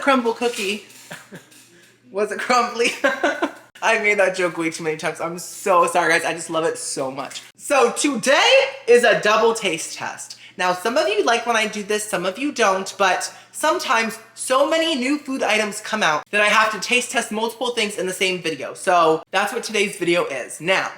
Crumbl cookie. Was it crumbly? I made that joke way too many times. I'm so sorry, guys. I just love it so much. So today is a double taste test. Now, some of you like when I do this, some of you don't, but sometimes so many new food items come out that I have to taste test multiple things in the same video. So that's what today's video is. Now,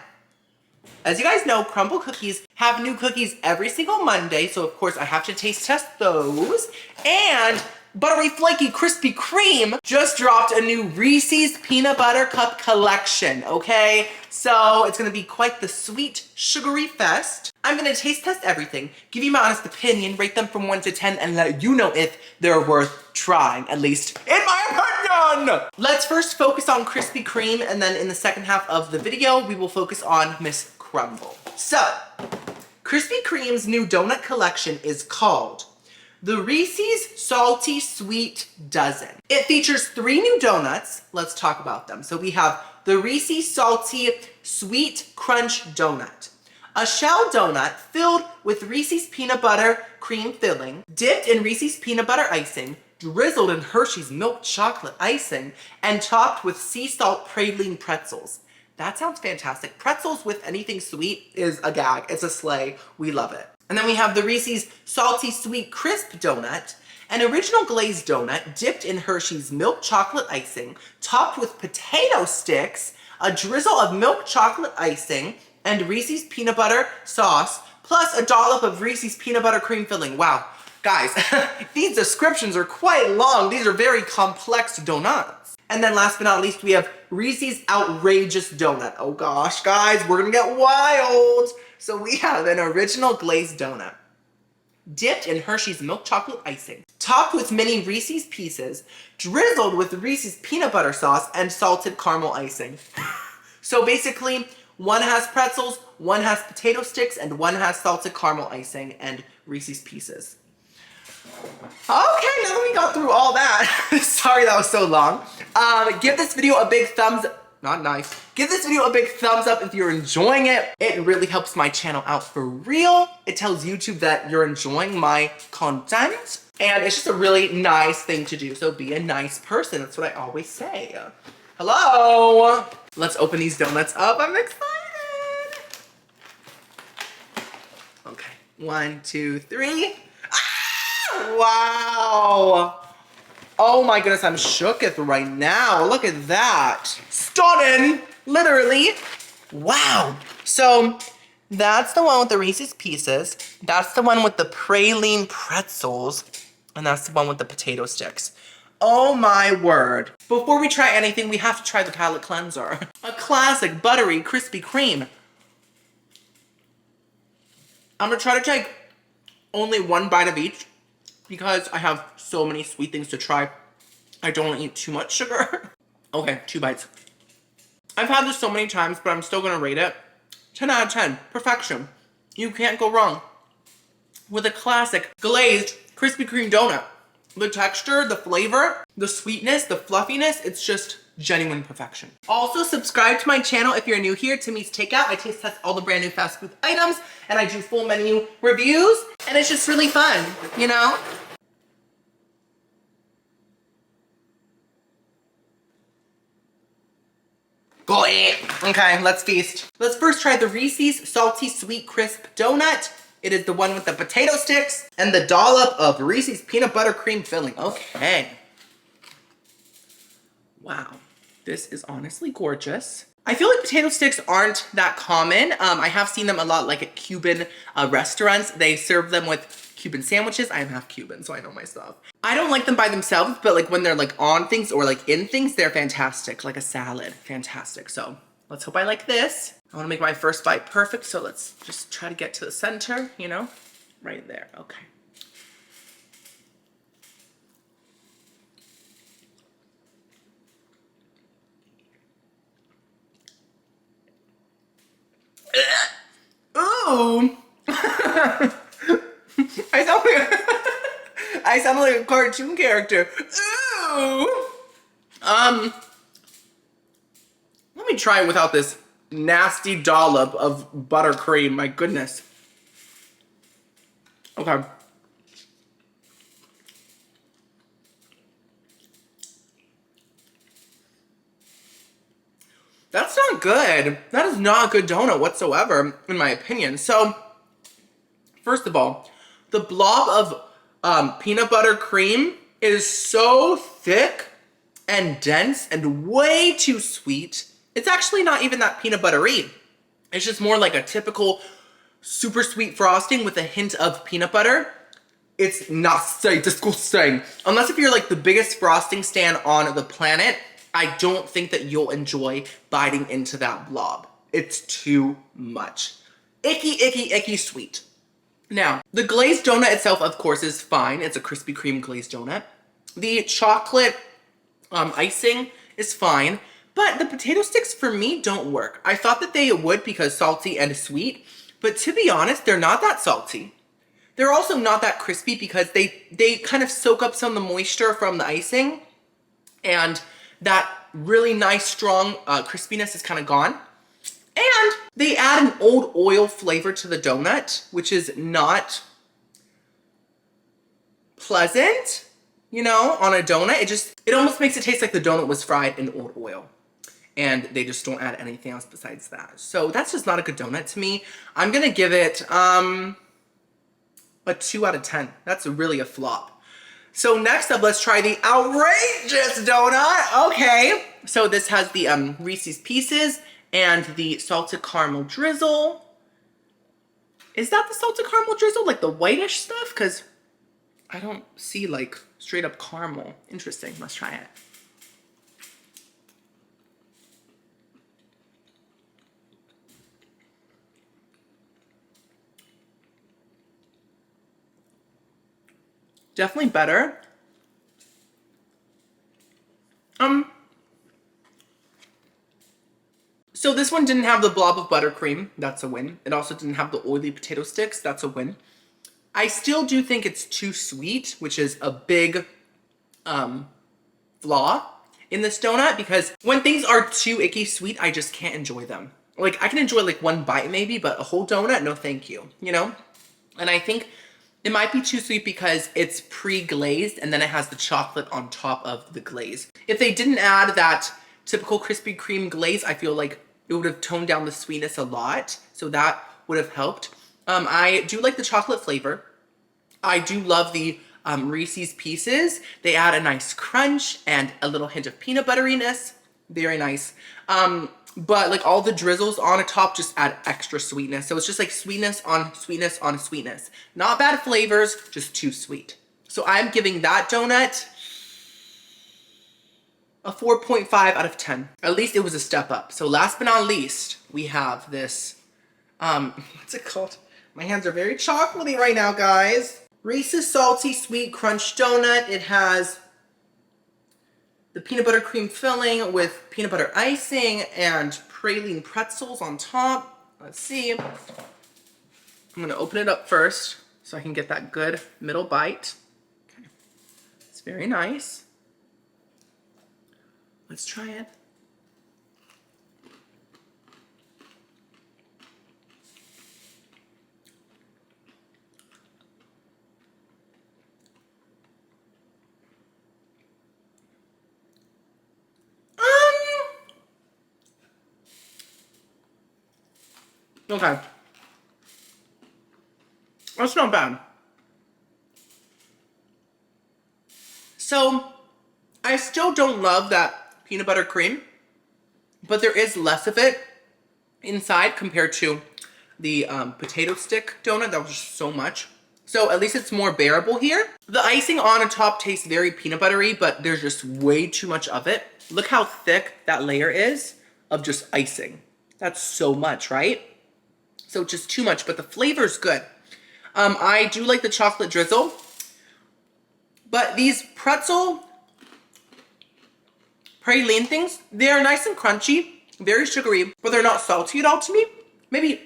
as you guys know, Crumbl Cookies have new cookies every single Monday, so of course I have to taste test those. And Buttery Flaky Krispy Kreme just dropped a new Reese's Peanut Butter Cup collection, okay? So it's gonna be quite the sweet, sugary fest. I'm gonna taste test everything, give you my honest opinion, rate them from 1 to 10, and let you know if they're worth trying, at least in my opinion! Let's first focus on Krispy Kreme, and then in the second half of the video, we will focus on Miss Crumbl. So, Krispy Kreme's new donut collection is called the Reese's Salty Sweet Dozen. It features 3 new donuts. Let's talk about them. So we have the Reese's Salty Sweet Crunch Donut, a shell donut filled with Reese's peanut butter cream filling, dipped in Reese's peanut butter icing, drizzled in Hershey's milk chocolate icing, and topped with sea salt praline pretzels. That sounds fantastic. Pretzels with anything sweet is a gag. It's a slay. We love it. And then we have the Reese's Salty Sweet Crisp Donut, an original glazed donut dipped in Hershey's milk chocolate icing, topped with potato sticks, a drizzle of milk chocolate icing, and Reese's peanut butter sauce, plus a dollop of Reese's peanut butter cream filling. Wow, guys, these descriptions are quite long. These are very complex donuts. And then last but not least, we have Reese's Outrageous Donut. Oh gosh, guys, we're gonna get wild. So we have an original glazed donut, dipped in Hershey's milk chocolate icing, topped with mini Reese's pieces, drizzled with Reese's peanut butter sauce, and salted caramel icing. So basically, one has pretzels, one has potato sticks, and one has salted caramel icing and Reese's pieces. Okay, now that we got through all that, sorry that was so long. Give this video a big thumbs up. Not nice. Give this video a big thumbs up if you're enjoying it. It really helps my channel out for real. It tells YouTube that you're enjoying my content. And it's just a really nice thing to do. So be a nice person. That's what I always say. Hello. Let's open these donuts up. I'm excited. Okay. 1, 2, 3. Ah! Wow. Oh my goodness, I'm shooketh right now. Look at that. Stunning, literally. Wow. So that's the one with the Reese's Pieces. That's the one with the praline pretzels. And that's the one with the potato sticks. Oh my word. Before we try anything, we have to try the palate cleanser. A classic buttery Krispy Kreme. I'm gonna try to take only 1 bite of each, because I have so many sweet things to try. I don't want to eat too much sugar. Okay, 2 bites. I've had this so many times, but I'm still gonna rate it 10 out of 10. Perfection. You can't go wrong with a classic glazed Krispy Kreme donut. The texture, the flavor, the sweetness, the fluffiness, it's just genuine perfection. Also, subscribe to my channel if you're new here, Timmy's Takeout. I taste test all the brand new fast food items, and I do full menu reviews, and it's just really fun, you know? Go eat. Okay, let's feast. Let's first try the Reese's Salty Sweet Crisp Donut. It is the one with the potato sticks and the dollop of Reese's peanut butter cream filling. Okay. Wow, this is honestly gorgeous. I feel like potato sticks aren't that common. I have seen them a lot like at Cuban restaurants. They serve them with Cuban sandwiches. I am half Cuban, so I know my stuff. I don't like them by themselves, but like when they're like on things or like in things, they're fantastic. Like a salad, fantastic. So let's hope I like this. I wanna make my first bite perfect, so let's just try to get to the center, you know? Right there, okay. Ooh! I sound like a cartoon character. Ooh! Let me try it without this nasty dollop of buttercream. My goodness. Okay. That's not good. That is not a good donut whatsoever, in my opinion. So, first of all, the blob of peanut butter cream is so thick and dense and way too sweet. It's actually not even that peanut buttery. It's just more like a typical super sweet frosting with a hint of peanut butter. It's nasty, disgusting. Unless if you're like the biggest frosting stan on the planet, I don't think that you'll enjoy biting into that blob. It's too much. Icky, icky, icky sweet. Now, the glazed donut itself, of course, is fine. It's a Krispy Kreme glazed donut. The chocolate icing is fine, but the potato sticks for me don't work. I thought that they would because salty and sweet, but to be honest, they're not that salty. They're also not that crispy because they kind of soak up some of the moisture from the icing, and that really nice, strong crispiness is kind of gone. And they add an old oil flavor to the donut, which is not pleasant, you know, on a donut. It almost makes it taste like the donut was fried in old oil. And they just don't add anything else besides that. So that's just not a good donut to me. I'm gonna give it a 2 out of 10. That's really a flop. So next up, let's try the outrageous donut. Okay, so this has the Reese's Pieces and the salted caramel drizzle. Is that the salted caramel drizzle, like the whitish stuff? Because I don't see like straight up caramel. Interesting, let's try it. Definitely better. So this one didn't have the blob of buttercream. That's a win. It also didn't have the oily potato sticks. That's a win. I still do think it's too sweet, which is a big flaw in this donut, because when things are too icky sweet, I just can't enjoy them. Like, I can enjoy like one bite maybe, but a whole donut, no thank you, you know? And I think it might be too sweet because it's pre-glazed and then it has the chocolate on top of the glaze. If they didn't add that typical Krispy Kreme glaze, I feel like it would have toned down the sweetness a lot. So that would have helped. I do like the chocolate flavor. I do love the Reese's Pieces. They add a nice crunch and a little hint of peanut butteriness. Very nice. But like all the drizzles on the top just add extra sweetness. So it's just like sweetness on sweetness on sweetness. Not bad flavors, just too sweet. So I'm giving that donut a 4.5 out of 10. At least it was a step up. So last but not least, we have this, what's it called? My hands are very chocolatey right now, guys. Reese's Salty Sweet Crunch Donut. It has the peanut butter cream filling with peanut butter icing and praline pretzels on top. Let's see. I'm gonna open it up first so I can get that good middle bite. Okay. It's very nice. Let's try it. Okay. That's not bad. So, I still don't love that peanut butter cream, but there is less of it inside compared to the potato stick donut. That was just so much. So at least it's more bearable here. The icing on the top tastes very peanut buttery, but there's just way too much of it. Look how thick that layer is of just icing. That's so much, right? So just too much, but the flavor's good. I do like the chocolate drizzle, but these pretzel praline things, they're nice and crunchy, very sugary, but they're not salty at all to me. Maybe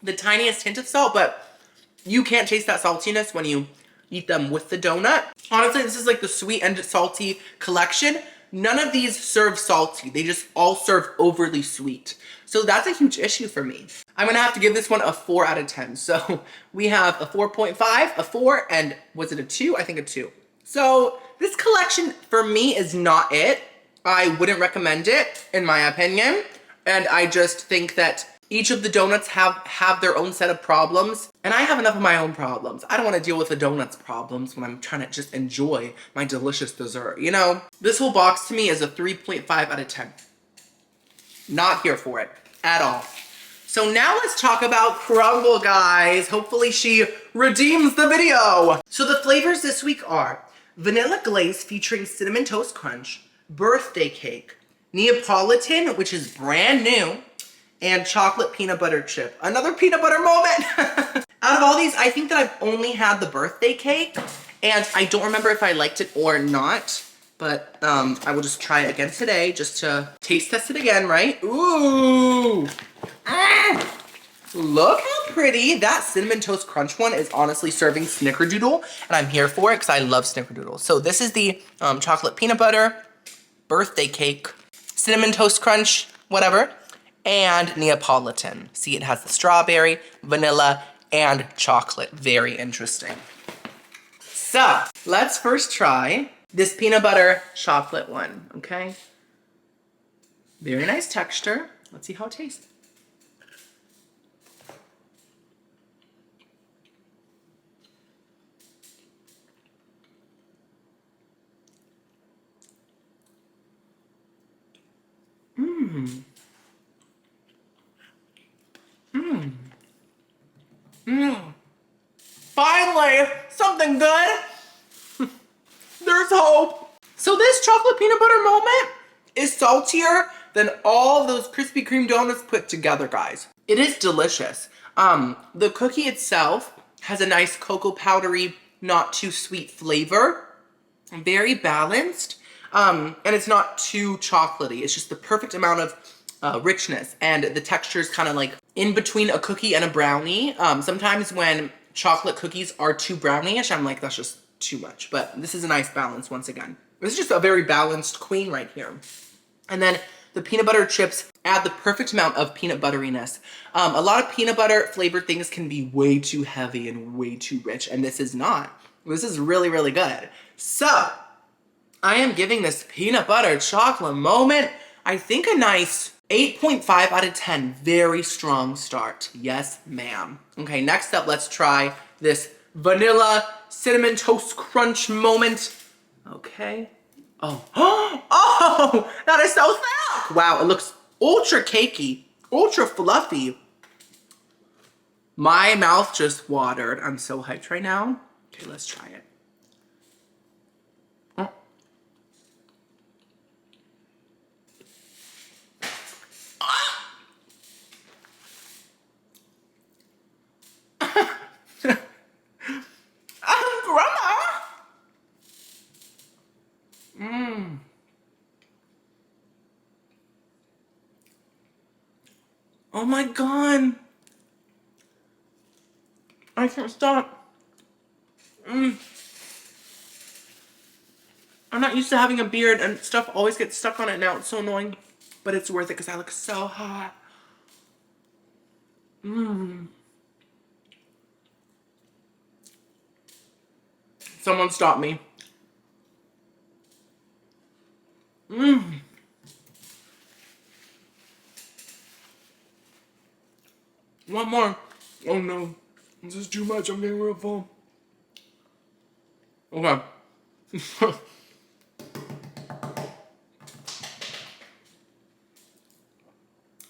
the tiniest hint of salt, but you can't taste that saltiness when you eat them with the donut. Honestly, this is like the sweet and salty collection. None of these serve salty. They just all serve overly sweet. So that's a huge issue for me. I'm gonna have to give this one a 4 out of 10. So we have a 4.5, a 4, and was it a 2? I think a 2. So this collection for me is not it. I wouldn't recommend it, in my opinion. And I just think that each of the donuts have their own set of problems. And I have enough of my own problems. I don't want to deal with the donuts problems when I'm trying to just enjoy my delicious dessert. You know, this whole box to me is a 3.5 out of 10. Not here for it at all. So now let's talk about Crumbl, guys. Hopefully she redeems the video. So the flavors this week are Vanilla Glaze featuring Cinnamon Toast Crunch, Birthday Cake, Neapolitan, which is brand new, and Chocolate Peanut Butter Chip. Another peanut butter moment. Out of all these, I think that I've only had the Birthday Cake, and I don't remember if I liked it or not, but I will just try it again today just to taste test it again, right? Ooh. Look how pretty. That Cinnamon Toast Crunch one is honestly serving snickerdoodle, and I'm here for it because I love snickerdoodle. So this is the chocolate peanut butter, birthday cake, Cinnamon Toast Crunch, whatever, and Neapolitan. See, it has the strawberry, vanilla, and chocolate. Very interesting. So let's first try this peanut butter chocolate one, okay? Very nice texture. Let's see how it tastes. Finally, something good. There's hope. So this chocolate peanut butter moment is saltier than all of those Krispy Kreme donuts put together, guys. It is delicious. The cookie itself has a nice cocoa powdery, not too sweet flavor. Very balanced. And it's not too chocolatey. It's just the perfect amount of richness, and the texture is kind of like in between a cookie and a brownie. Sometimes when chocolate cookies are too brownie-ish, I'm like, that's just too much. But this is a nice balance once again. This is just a very balanced queen right here. And then the peanut butter chips add the perfect amount of peanut butteriness. A lot of peanut butter flavored things can be way too heavy and way too rich, and this is not. This is really, really good. So I am giving this peanut butter chocolate moment, I think, a nice 8.5 out of 10. Very strong start. Yes, ma'am. Okay, next up, let's try this vanilla cinnamon toast crunch moment. Okay. Oh, oh, that is so thick. Wow, it looks ultra cakey, ultra fluffy. My mouth just watered. I'm so hyped right now. Okay, let's try it. Oh my god. I can't stop. I'm not used to having a beard and stuff always gets stuck on it now. It's so annoying. But it's worth it because I look so hot. Someone stop me. One more. Oh no. This is too much. I'm getting real full. Okay.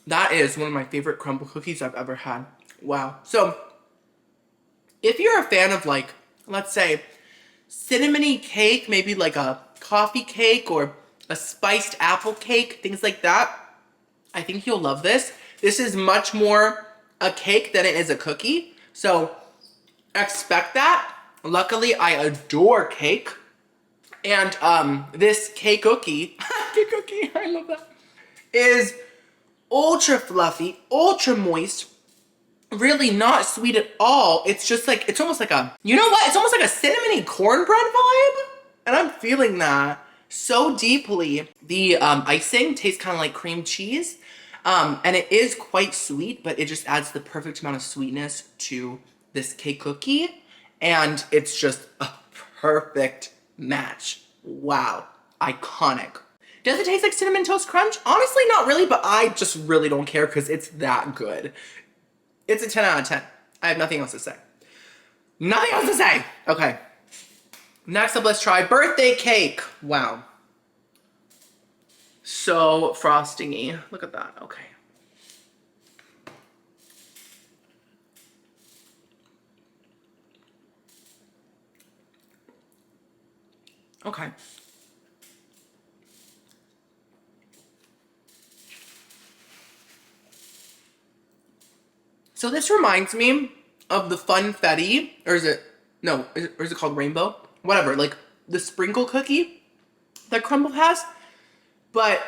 That is one of my favorite Crumbl cookies I've ever had. Wow. So, if you're a fan of, like, let's say, cinnamony cake, maybe like a coffee cake or a spiced apple cake, things like that, I think you'll love this. This is much more a cake than it is a cookie. So, expect that. Luckily, I adore cake. And this cake cookie, I love that, is ultra fluffy, ultra moist, really not sweet at all. It's just like, it's almost like a, you know what? It's almost like a cinnamony cornbread vibe. And I'm feeling that so deeply. The icing tastes kind of like cream cheese. And it is quite sweet, but it just adds the perfect amount of sweetness to this cake cookie. And it's just a perfect match. Wow. Iconic. Does it taste like Cinnamon Toast Crunch? Honestly, not really, but I just really don't care because it's that good. It's a 10 out of 10. I have nothing else to say. Nothing else to say. Okay. Next up, let's try birthday cake. Wow. So frosting-y. Look at that. Okay. Okay. So this reminds me of the Funfetti, or is it, no, or is it called Rainbow? Whatever, like the sprinkle cookie that Crumbl has, but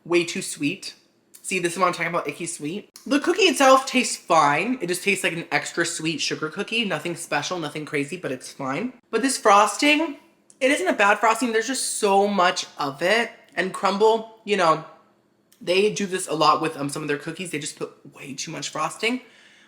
way too sweet. See, this is what I'm talking about, icky sweet. The cookie itself tastes fine. It just tastes like an extra sweet sugar cookie. Nothing special, nothing crazy, but it's fine. But this frosting, it isn't a bad frosting. There's just so much of it. And Crumbl, you know, they do this a lot with some of their cookies. They just put way too much frosting.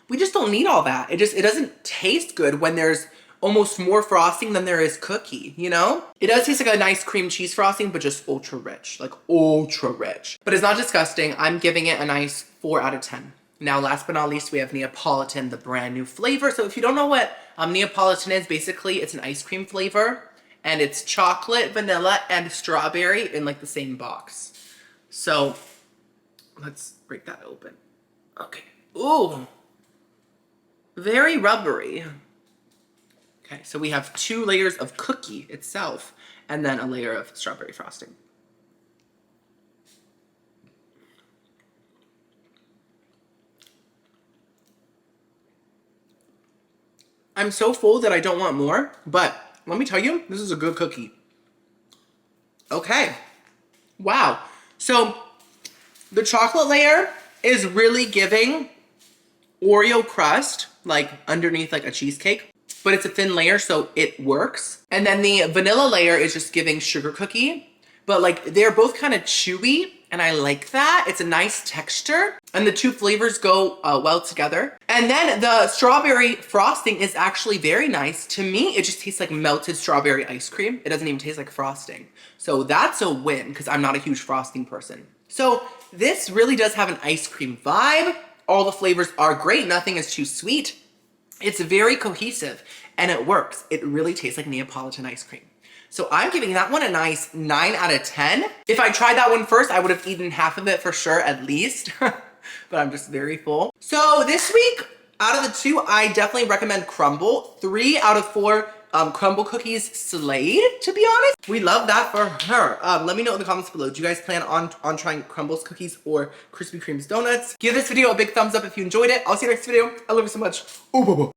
We just don't need all that. It doesn't taste good when there's almost more frosting than there is cookie, you know? It does taste like a nice cream cheese frosting, but just ultra rich, like ultra rich. But it's not disgusting. I'm giving it a nice 4 out of 10. Now, last but not least, we have Neapolitan, the brand new flavor. So if you don't know what Neapolitan is, basically it's an ice cream flavor, and it's chocolate, vanilla, and strawberry in like the same box. So let's break that open. Okay. Ooh. Very rubbery. Okay, so we have 2 layers of cookie itself, and then a layer of strawberry frosting. I'm so full that I don't want more, but let me tell you, this is a good cookie. Okay. Wow. So the chocolate layer is really giving Oreo crust, like underneath like a cheesecake, but it's a thin layer, so it works. And then the vanilla layer is just giving sugar cookie, but like they're both kind of chewy, and I like that. It's a nice texture, and the 2 flavors go well together. And then the strawberry frosting is actually very nice. To me, it just tastes like melted strawberry ice cream. It doesn't even taste like frosting. So that's a win, because I'm not a huge frosting person. So this really does have an ice cream vibe. All the flavors are great. Nothing is too sweet. It's very cohesive, and it works. It really tastes like Neapolitan ice cream. So I'm giving that one a nice 9 out of 10. If I tried that one first, I would have eaten half of it for sure, at least. But I'm just very full. So this week, out of the 2, I definitely recommend Crumbl. 3 out of 4 Crumbl Cookies slayed, to be honest. We love that for her. Let me know in the comments below. Do you guys plan on trying Crumbl's cookies or Krispy Kreme's donuts? Give this video a big thumbs up if you enjoyed it. I'll see you next video. I love you so much. Ooh, boo, boo.